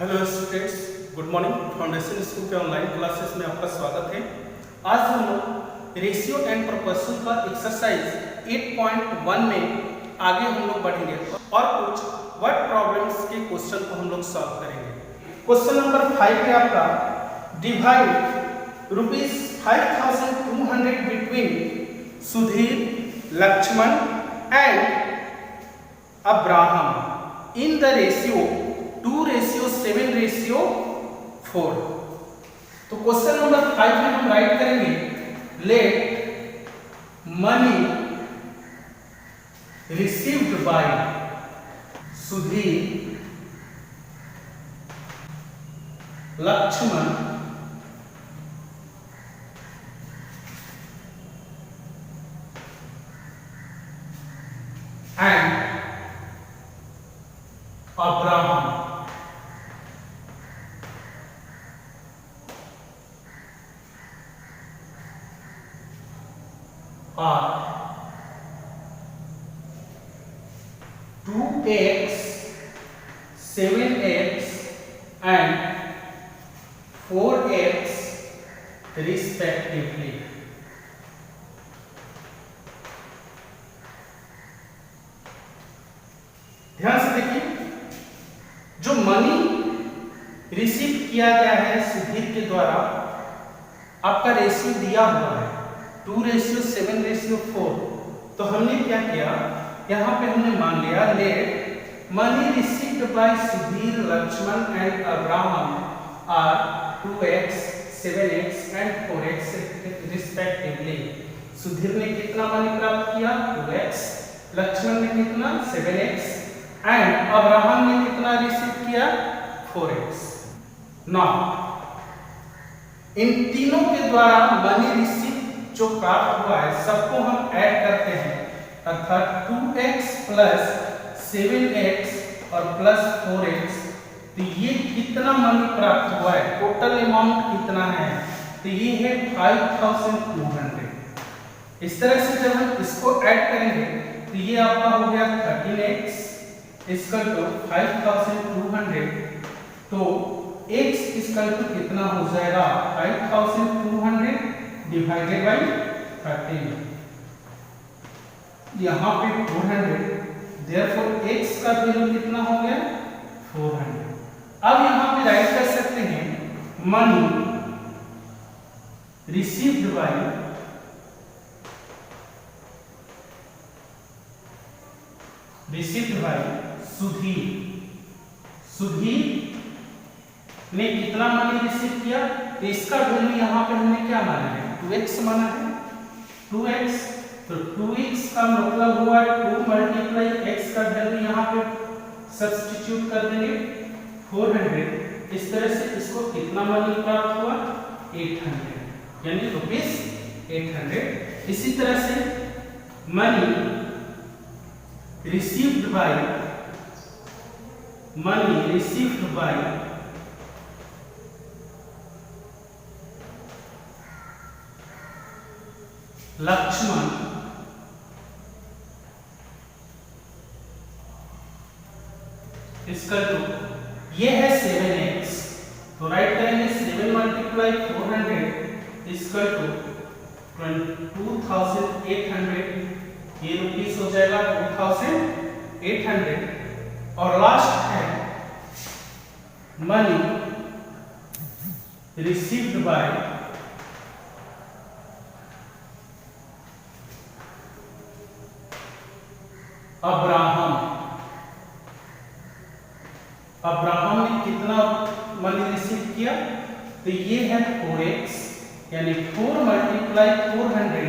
Hello students, good morning. Foundation school के online classes में आपका स्वागत है। आज हम लोग रेशियो एंड प्रोपोर्शन का एक्सरसाइज 8.1 में आगे हम लोग बढ़ेंगे और कुछ वर्ड प्रॉब्लम्स के क्वेश्चन को हम लोग सॉल्व करेंगे। क्वेश्चन नंबर 5 है आपका, divide ₹5200 between Sudhir, Lakshman and Abraham in the ratio 2:7:4। तो क्वेश्चन नंबर 5 में हम राइट करेंगे, let money received by Sudhir, Lakshman and Abraham are 2x, 7x and 4x respectively। ध्यान से देखिए, जो मनी रिसीव किया गया है सुधीर के द्वारा, आपका रेशियो दिया हुआ है 2:7:4। तो हमने क्या किया, यहाँ पे हमने मान लिया let money received by Sudhir, Lakshman and Abraham are 2x, 7x and 4x respectively. Sudhir ने कितना मनी प्राप्त किया, 2x, लक्ष्मण ने कितना, 7x एंड अब्राहम ने कितना रिसीव किया, 4x। नाउ इन तीनों के द्वारा मनी रिसीव जो प्राप्त हुआ है सबको हम ऐड करते हैं, अर्थात 2x प्लस 7x और प्लस 4x। तो ये कितना मनी प्राप्त हुआ है, टोटल अमाउंट कितना है, तो ये है 5200। इस तरह से जब हम इसको ऐड करेंगे तो ये आपका हो गया 13x इक्वल टू 5200। तो x इक्वल टू कितना हो जाएगा, 5200 डिवाइडेड बाई 13। यहाँ पे 400, therefore x का वैल्यू कितना हो गया, 400। अब यहाँ पे राइट कर सकते हैं, money received by Sudhir. Sudhir ने कितना मनी रिसीव किया, तो इसका वैल्यू यहाँ पे हमने क्या माना है, 2x माना है, 2x। तो 2x का मतलब हुआ 2 मल्टीप्लाई x का वैल्यू यहाँ पे सब्स्टिट्यूट कर देंगे 400। इस तरह से इसको कितना मनी प्राप्त हुआ, 800, यानी ₹800। इसी तरह से मनी रिसीव्ड बाय लक्ष्मण इसका टू, ये है 7x। तो राइट करेंगे 7 मल्टीप्लाई 400 इसका टू 2800, ये रुपीस हो जाएगा 2800। और लास्ट है मनी रिसीव्ड बाय अब्राहम ने कितना मनी रिसीव किया, तो ये है 4x, यानी 4 मल्टीप्लाई 400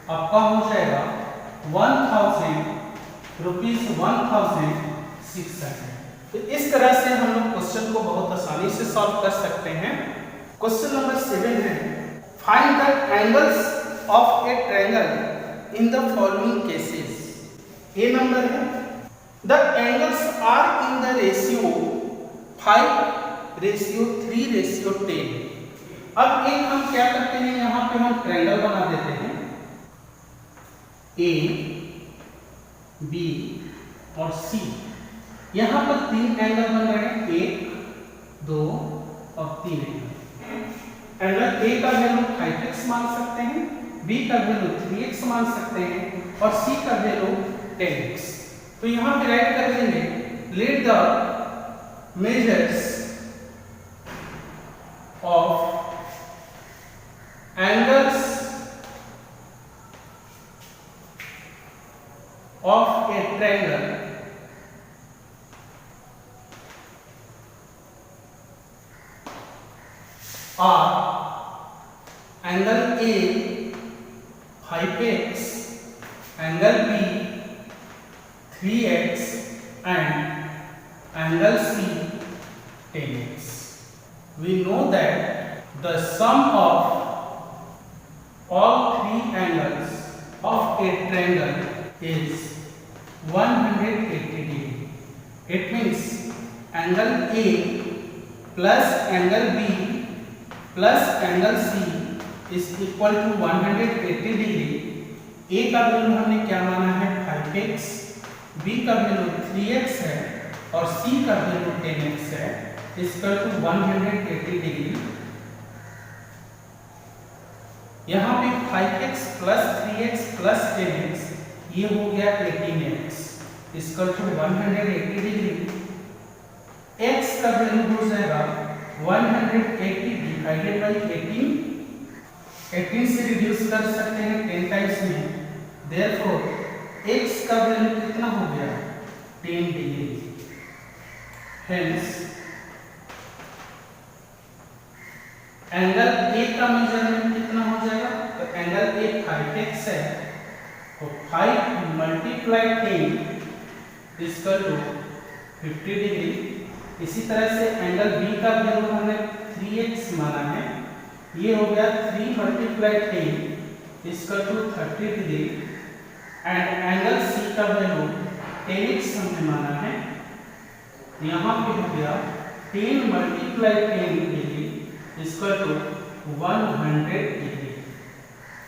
आपका हो जाएगा 1600। तो इस तरह से हम लोग क्वेश्चन को बहुत आसानी से सॉल्व कर सकते हैं। क्वेश्चन नंबर 7 है, find the angles of a triangle in the following cases. A number है, the angles are in the ratio 5:3:10। अब एक हम क्या करते हैं, यहाँ पे हम ट्रायंगल बना देते हैं, ए बी और सी। यहां पर तीन एंगल बन रहे हैं, एक 2 और 3 एंगल ए का वैल्यू 5x मान सकते हैं, बी का वैल्यू 3x मान सकते हैं और सी का वैल्यू 10x। तो यहाँ पे राइट कर देंगे let the measures of angles of a triangle are angle A 5x, angle B 3x and angle C 10x. We know that the sum of all three angles of a triangle is 180 degree. It means angle A plus angle B plus angle C is equal to 180 degree. A का value हमने क्या माना है 5x, B का value 3x है और C का value 10x है, इक्वल टू 180 डिग्री। यहाँ पे 5x plus 3x plus 10x ये हो गया 18x equal to 180 degree. x का वैल्यू हो जाएगा 180 डिवाइडेड बाई 18 से रिड्यूस कर सकते हैं 10 टाइम्स में, देयरफॉर x का वैल्यू कितना हो गया 10 डिग्री। हेंस एंगल A का मेजरमेंट कितना हो जाएगा, तो एंगल A 5x है तो 5 मल्टीप्लाई 10 इक्वल टू 50 डिग्री। इसी तरह से एंगल B का वैल्यू हमने 3x माना है, ये हो गया 3 multiply 10 equal to 30 degree and angle C का वैल्यू 10x हमने माना है, यहाँ पे हो गया 10 multiply 10 degree equal to 100 degree.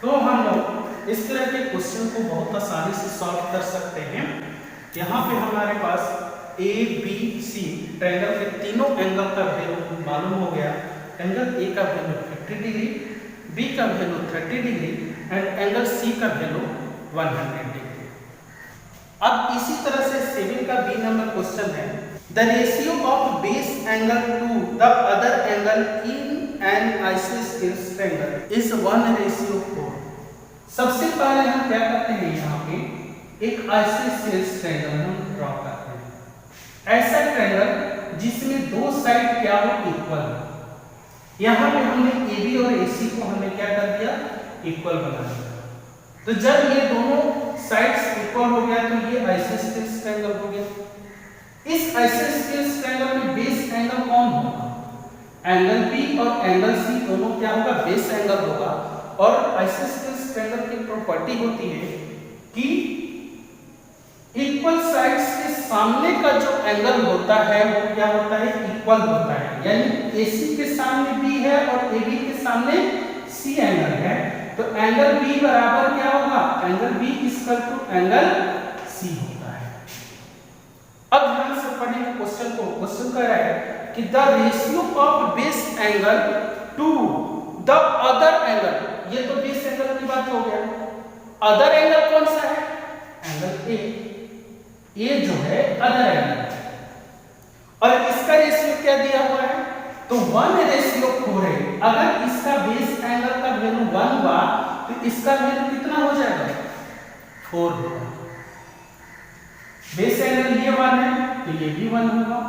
तो हम लोग इस तरह के क्वेश्चन को बहुत आसानी से सॉल्व कर सकते हैं। यहाँ पे हमारे पास A, B, C ट्रायंगल के तीनों एंगल का वैल्यू मालूम हो गया। एंगल A का वैल्यू 50 डिग्री, B का value 30 degree and angle C का वैल्यू 100 डिग्री। अब इसी तरह से 7 का B नंबर क्वेश्चन है, the ratio of base angle to the other angle in an आइसोस्केल ट्रायंगल इज 1:4। सबसे पहले हम क्या करते हैं, यहाँ पे एक आइसोस्केल ट्रायंगल हम ड्रॉ करते हैं। ऐसा ट्रायंगल जिसमें दो साइड क्या हो इक्वल हो। यहाँ पे हमने AB और AC को हमने क्या कर दिया इक्वल बना दिया। तो जब ये दोनों साइड्स इक्वल हो गया तो ये आइसोस्केल ट्रायंगल हो गया। इस आइसोस्केल ट्रायंगल में बेस एंगल कौन होगा, एंगल B और एंगल C दोनों क्या होगा बेस एंगल होगा। और आइसोस्केल ट्रायंगल की प्रॉपर्टी होती है कि इक्वल साइड्स के सामने का जो एंगल होता है वो क्या होता है इक्वल होता है, यानी AC के सामने B है और AB के सामने C एंगल है, तो एंगल B बराबर क्या होगा, angle B equal to angle C होता है। अब ध्यान से पढ़ेंगे क्वेश्चन को। क्वेश्चन कह रहा है कि the ratio of base angle to the other angle, ये तो बेस एंगल की बात हो गया, अदर एंगल कौन सा है एंगल A, ये जो है अदर एंगल और इसका रेशियो क्या दिया हुआ है तो 1:4 है। अगर इसका बेस एंगल का वैल्यू 1 हुआ तो इसका वैल्यू कितना हो जाएगा 4 होगा। बेस एंगल ये 1 है तो ये भी 1 होगा।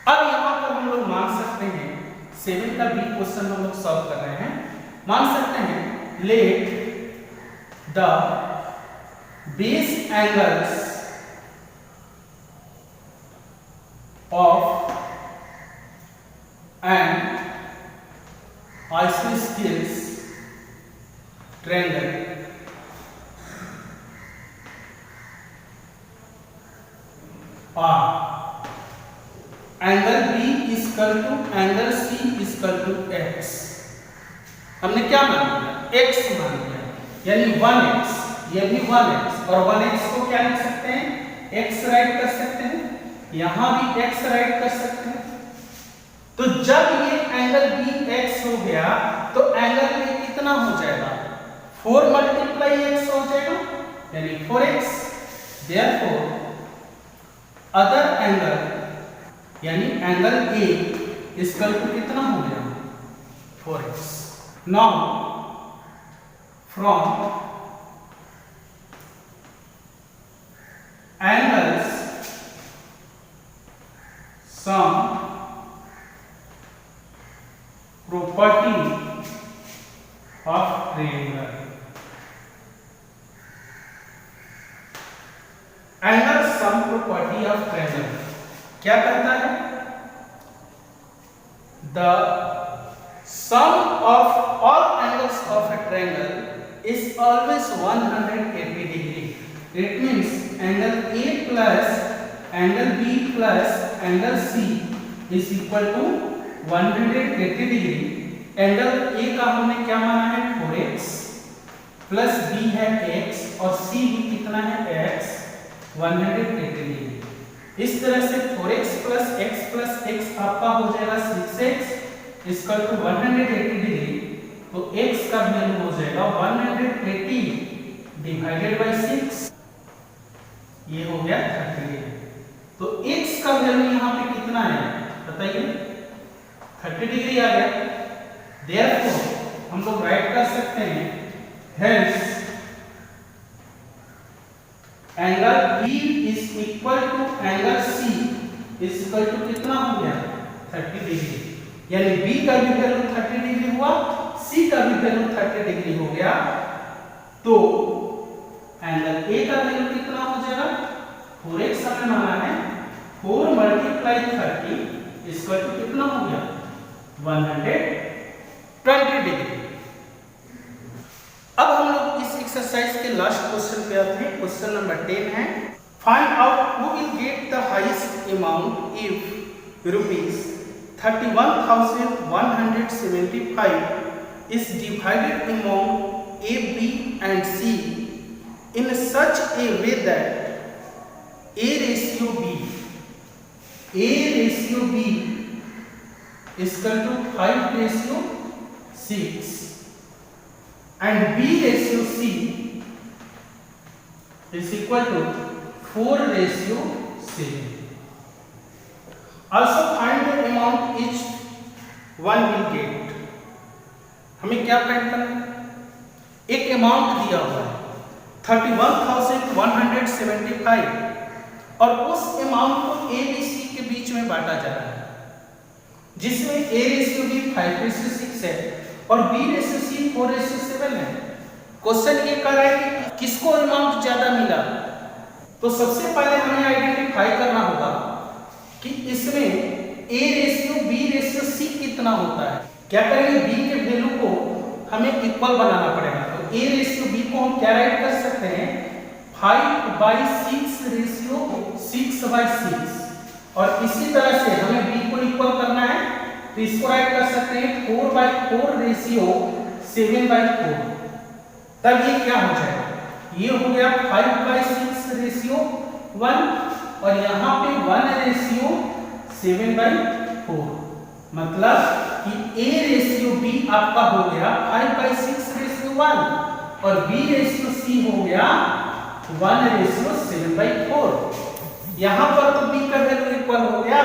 अब यहाँ पर हम लोग मान सकते हैं 7 का B क्वेश्चन हम लोग सॉल्व कर रहे हैं, मान सकते हैं let the base angles of an isosceles triangle are angle B is equal to angle C is equal to x। हमने क्या मान लिया x मान लिया, यानी 1x, ये भी 1x और 1x को क्या लिख सकते हैं x राइट कर सकते हैं, यहां भी x राइट कर सकते हैं। तो जब ये एंगल बी एक्स हो गया तो एंगल में कितना हो जाएगा, 4 मल्टीप्लाई एक्स हो जाएगा, यानी 4x। देयरफॉर अदर एंगल यानी एंगल ए इसका कितना हो गया, 4x। Now from angles some property of triangle। Angle sum property of triangle क्या कहता है, the sum of all angles of a triangle is always 180 degree. It means angle A plus angle B plus angle C is equal to 180 degree. Angle A का हमने क्या माना है, 4x plus B है x और C भी कितना है, x, 180 डिग्री। इस तरह से 4x प्लस x आपका हो जाएगा 6x इक्वल टू 180 डिग्री। तो x का वैल्यू हो जाएगा 180 डिवाइडेड बाय 6, ये हो गया 30 डिग्री। तो x का वैल्यू यहाँ पे कितना है बताइए, 30 डिग्री आ गया। देयरफॉर हम लोग राइट कर सकते हैं, hence angle B is equal to angle C is equal to कितना हो गया, 30 डिग्री। यानी B का भी वैल्यू 30 डिग्री हुआ, C का भी वैल्यू 30 डिग्री हो गया। तो एंगल A का वैल्यू कितना हो जाएगा, 4x हमें माना है, 4 मल्टीप्लाई 30 इक्वल टू कितना हो गया, 120 डिग्री। अब हम लोग इस एक्सरसाइज के लास्ट क्वेश्चन पे आते हैं। क्वेश्चन नंबर 10 है, find out who will get the highest amount if rupees 31,175 is divided among A, B and C in such a way that A ratio B is equal to 5:6 and B ratio C is equal to 4:7. Also find the amount each one will get। हमें क्या find करना है, एक amount दिया हुआ है 31,175 और उस अमाउंट को A, B, C के बीच में बांटा जा रहा है, जिसमें A रेशियो B 5:6 है और B रेशियो C 4:7 है। क्वेश्चन ये कर रहा है कि किसको अमाउंट ज्यादा मिला। तो सबसे पहले हमें आइडेंटिफाई करना होगा कि इसमें A ratio B ratio C कितना होता है। क्या करेंगे, B के वैल्यू को हमें इक्वल बनाना पड़ेगा। तो A रेशियो B को हम क्या राइट कर सकते हैं, 5/6 रेशियो 6/6 और इसी तरह से हमें B को इक्वल करना है तो इसको राइट कर सकते हैं 4/4 रेशियो 7/4। तब ये क्या हो जाएगा, ये हो गया 5/6 रेशियो 1 और यहाँ पे 1 रेशियो 7/4। मतलब कि A रेशियो B आपका हो गया 5/6 रेशियो 1 और B रेशियो C हो गया 1 रेशियो 7/4। यहाँ पर तो B का वैल्यू इक्वल हो गया,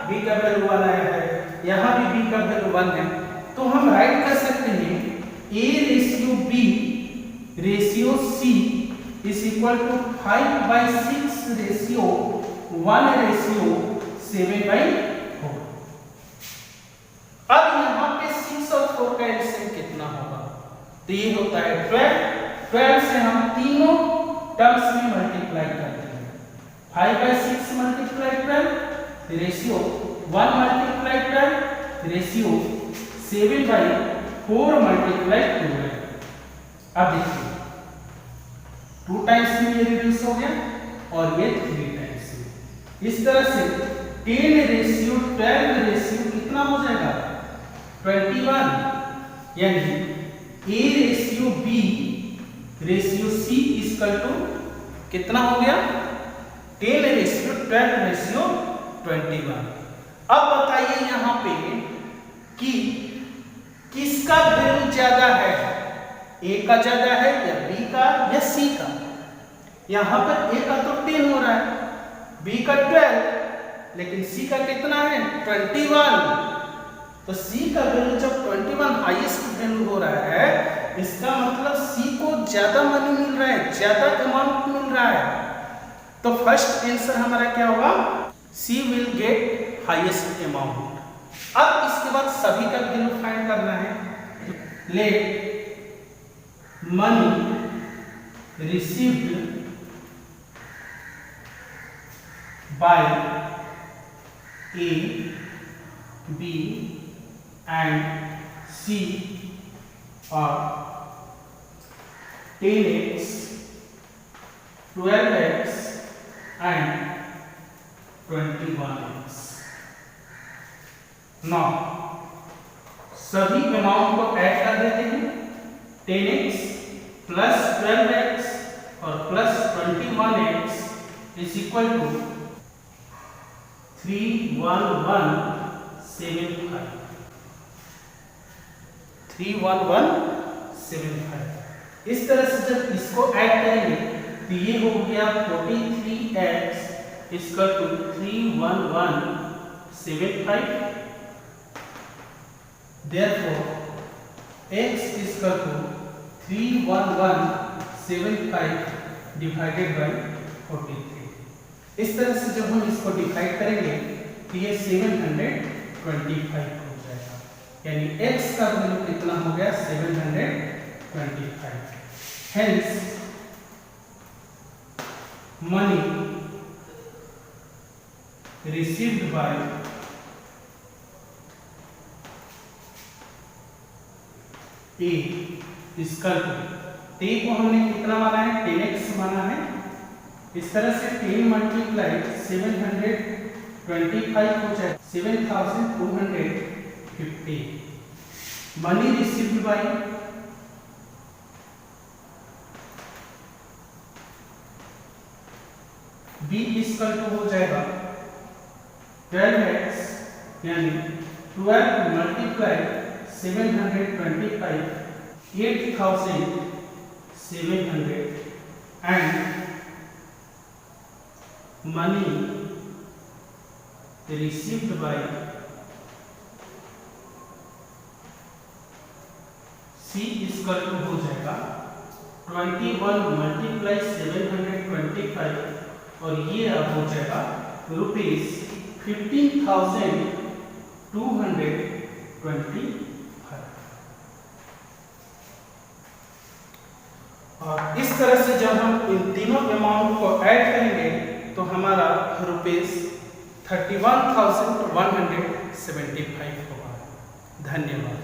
B का वैल्यू 1 आया है, यहाँ भी B का वैल्यू 1 है। तो हम राइट कर सकते हैं A ratio B ratio C is equal to 5/6 ratio 1 ratio 7/4। अब यहाँ पे 6 और 4 का एलसीएम कितना होगा, तो ये होता है 12 से हम तीनों टर्म्स में मल्टीप्लाई करते हैं। 5/6 multiply 12 ratio 1 multiply 12 ratio 7/4 multiply 12। अब देखिए 2 टाइम्स में ये रिड्यूस हो गया और ये 3 टाइम्स में। इस तरह से 10 रेशियो 12 रेशियो कितना हो जाएगा 21, यानी A ratio B ratio C equal to कितना हो गया 10 रेशियो 12 रेशियो 21। अब बताइए यहाँ पे कि किसका वैल्यू ज्यादा है, ए का ज्यादा है या बी का या सी का। यहाँ पर ए का तो 10 हो रहा है, बी का 12, लेकिन सी का कितना है 21। तो सी का वैल्यू जब 21 हाईएस्ट वैल्यू हो रहा है, इसका मतलब सी को ज्यादा मनी मिल रहा है, ज्यादा अमाउंट मिल रहा है। तो फर्स्ट आंसर हमारा क्या होगा, C will get highest amount. अब इसके बाद सभी का वैल्यू फाइंड करना है। Let money received by A, B and C are 10x, 12x and 21x. Now सभी अमाउंट को ऐड कर देते हैं। 10x प्लस 12x और plus 21x is equal to 31175। 31175। इस तरह से जब इसको ऐड करेंगे तो ये हो गया 43x equal to 31175। Therefore x equal to 31175 divided by 43। इस तरह से जब हम इसको डिवाइड करेंगे तो ये 725 हो जाएगा, यानी x का वैल्यू कितना हो गया 725। Hence money received by A equal to, A को हमने कितना माना है 10x माना है। इस तरह से 10 मल्टीप्लाई 725 हो जाए 7250। Money received by B equal to हो जाएगा 12x, यानी 12 multiply 725 8700 and money received by C equal to हो जाएगा 21 मल्टीप्लाई 725 और ये अब हो जाएगा ₹15,225। और इस तरह से जब हम इन तीनों अमाउंट को ऐड करेंगे तो हमारा ₹31,175 होगा। धन्यवाद।